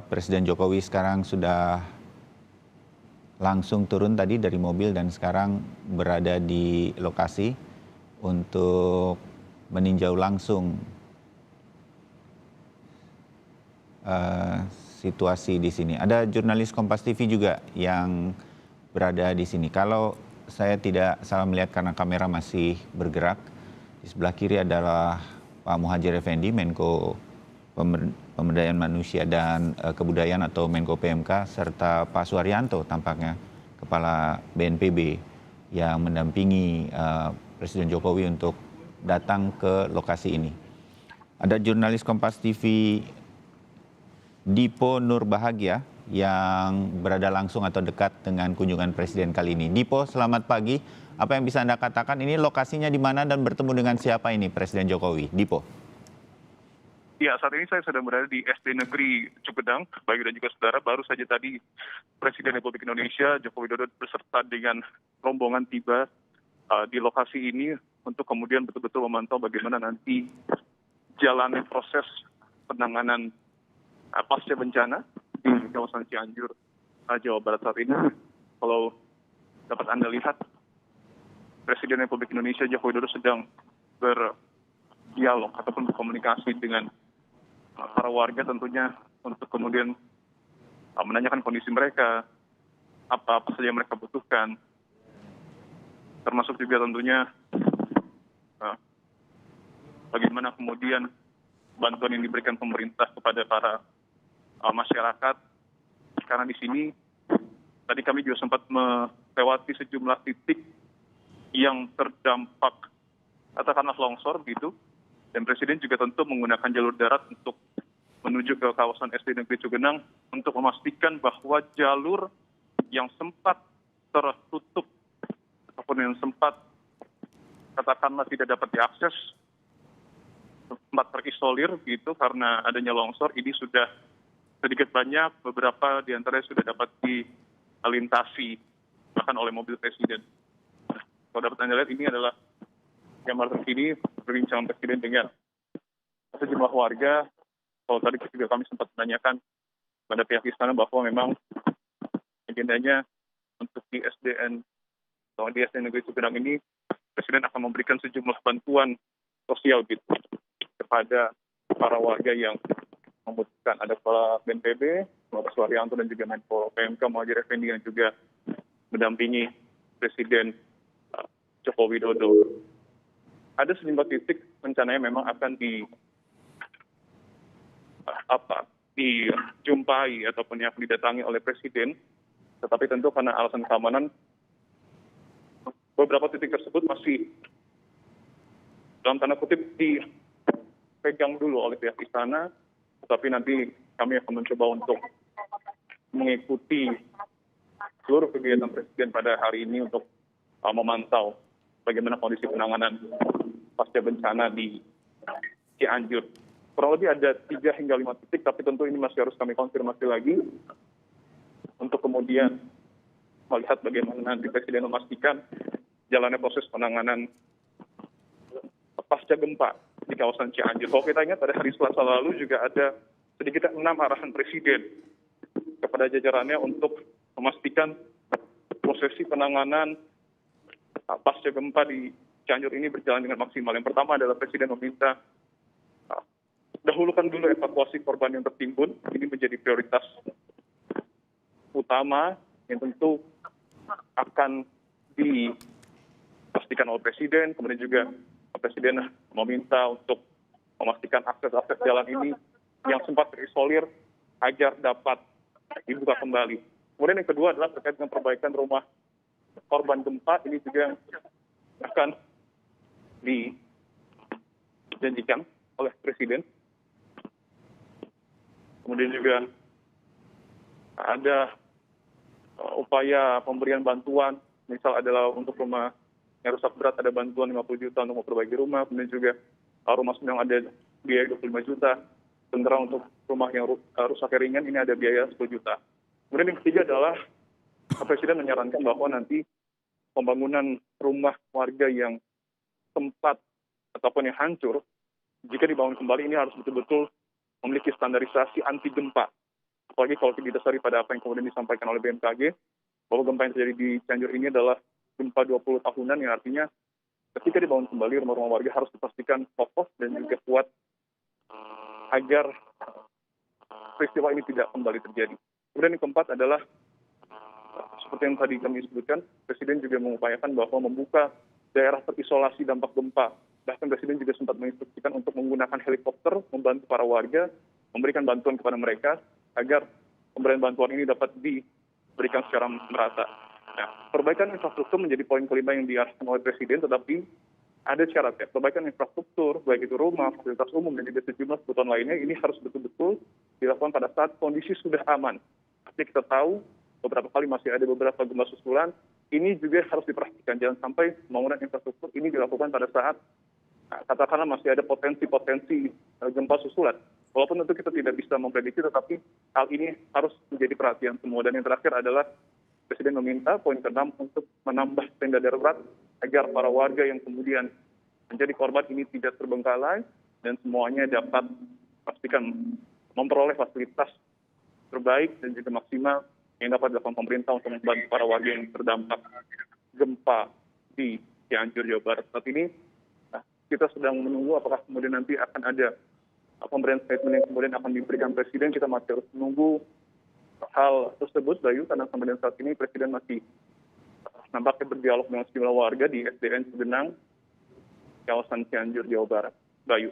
Presiden Jokowi sekarang sudah langsung turun tadi dari mobil dan sekarang berada di lokasi untuk meninjau langsung situasi di sini. Ada jurnalis Kompas TV juga yang berada di sini. Kalau saya tidak salah melihat karena kamera masih bergerak, di sebelah kiri adalah Pak Muhadjir Effendi, Menko Pemberdayaan Manusia dan Kebudayaan atau Menko PMK, serta Pak Suharyanto tampaknya, Kepala BNPB yang mendampingi Presiden Jokowi untuk datang ke lokasi ini. Ada jurnalis Kompas TV Dipo Nurbahagia yang berada langsung atau dekat dengan kunjungan Presiden kali ini. Dipo, selamat pagi. Apa yang bisa Anda katakan, ini lokasinya di mana dan bertemu dengan siapa ini Presiden Jokowi? Dipo. Ya, saat ini saya sedang berada di SD Negeri Cukudang. Bayu dan juga saudara, baru saja tadi Presiden Republik Indonesia Joko Widodo beserta dengan rombongan tiba di lokasi ini untuk kemudian betul-betul memantau bagaimana nanti jalannya proses penanganan pasca bencana di kawasan Cianjur, Jawa Barat saat ini. Kalau dapat Anda lihat, Presiden Republik Indonesia Joko Widodo sedang berdialog ataupun berkomunikasi dengan para warga tentunya untuk kemudian menanyakan kondisi mereka, apa saja yang mereka butuhkan, termasuk juga tentunya bagaimana kemudian bantuan yang diberikan pemerintah kepada para masyarakat. Karena di sini tadi kami juga sempat melewati sejumlah titik yang terdampak katakanlah longsor gitu, dan Presiden juga tentu menggunakan jalur darat untuk menuju ke kawasan SD Negeri Cukudang untuk memastikan bahwa jalur yang sempat tertutup ataupun yang sempat katakanlah tidak dapat diakses, sempat terisolir gitu karena adanya longsor, ini sudah sedikit banyak beberapa di antaranya sudah dapat dilintasi bahkan oleh mobil Presiden. Kalau dapat Anda lihat, ini adalah gambar terkini perbincangan Presiden dengan sejumlah warga. Kalau tadi juga kami sempat menanyakan pada pihak istana bahwa memang agendanya untuk di SDN atau di SD Negeri Cukudang ini Presiden akan memberikan sejumlah bantuan sosial gitu kepada para warga yang membutuhkan. Ada Kepala BNPB, Bapak Suharyanto, dan juga Menko PMK Muhadjir Effendi yang juga mendampingi Presiden Joko Widodo. Ada sejumlah titik rencananya memang akan dijumpai ataupun yang didatangi oleh Presiden, tetapi tentu karena alasan keamanan beberapa titik tersebut masih dalam tanda kutip dipegang dulu oleh pihak istana, tetapi nanti kami akan mencoba untuk mengikuti seluruh kegiatan Presiden pada hari ini untuk memantau bagaimana kondisi penanganan pasca bencana di Cianjur. Kurang lebih ada 3 hingga 5 titik, tapi tentu ini masih harus kami konfirmasi lagi untuk kemudian melihat bagaimana nanti Presiden memastikan jalannya proses penanganan pasca gempa di kawasan Cianjur. Kalau kita ingat pada hari Selasa lalu juga ada sedikitnya 6 arahan Presiden kepada jajarannya untuk memastikan prosesi penanganan pasca gempa di Cianjur ini berjalan dengan maksimal. Yang pertama adalah Presiden meminta dahulukan dulu evakuasi korban yang tertimbun. Ini menjadi prioritas utama yang tentu akan dipastikan oleh Presiden. Kemudian juga Presiden meminta untuk memastikan akses-akses jalan ini yang sempat terisolir agar dapat dibuka kembali. Kemudian yang kedua adalah terkait dengan perbaikan rumah korban gempa. Ini juga akan dijanjikan oleh Presiden. Kemudian juga ada upaya pemberian bantuan, misal adalah untuk rumah yang rusak berat ada bantuan 50 juta untuk memperbaiki rumah, kemudian juga rumah sedang ada biaya 25 juta, sementara untuk rumah yang rusak ringan ini ada biaya 10 juta. Kemudian yang ketiga adalah Presiden menyarankan bahwa nanti pembangunan rumah warga yang sempat ataupun yang hancur, jika dibangun kembali ini harus betul-betul memiliki standarisasi anti gempa. apalagi kalau didasari pada apa yang kemudian disampaikan oleh BMKG, bahwa gempa yang terjadi di Cianjur ini adalah gempa 20 tahunan, yang artinya ketika dibangun kembali rumah-rumah warga harus dipastikan kokoh dan juga kuat agar peristiwa ini tidak kembali terjadi. Kemudian yang keempat adalah seperti yang tadi kami sebutkan, Presiden juga mengupayakan bahwa membuka daerah terisolasi dampak gempa. Bahkan Presiden juga sempat menginstruksikan untuk menggunakan helikopter membantu para warga, memberikan bantuan kepada mereka agar pemberian bantuan ini dapat diberikan secara merata. Nah, perbaikan infrastruktur menjadi poin kelima yang diarahkan oleh Presiden, tetapi ada syaratnya. Perbaikan infrastruktur, baik itu rumah, fasilitas umum, dan juga sejumlah kebutuhan lainnya, ini harus betul-betul dilakukan pada saat kondisi sudah aman. Artinya kita tahu beberapa kali masih ada beberapa gempa susulan, ini juga harus diperhatikan. Jangan sampai pembangunan infrastruktur ini dilakukan pada saat katakanlah masih ada potensi-potensi gempa susulan. Walaupun tentu kita tidak bisa memprediksi, tetapi hal ini harus menjadi perhatian semua. Dan yang terakhir adalah Presiden meminta poin ke-6 untuk menambah tenda darurat agar para warga yang kemudian menjadi korban ini tidak terbengkalai dan semuanya dapat pastikan memperoleh fasilitas terbaik dan juga maksimal yang dapat dilakukan pemerintah untuk membantu para warga yang terdampak gempa di Cianjur, Jawa Barat. Saat ini kita sedang menunggu apakah kemudian nanti akan ada pemberian statement yang kemudian akan diberikan Presiden. Kita masih harus menunggu hal tersebut, Bayu, karena sampai dengan saat ini Presiden masih nampaknya berdialog dengan sejumlah warga di SDN Cugenang, kawasan Cianjur, Jawa Barat. Bayu.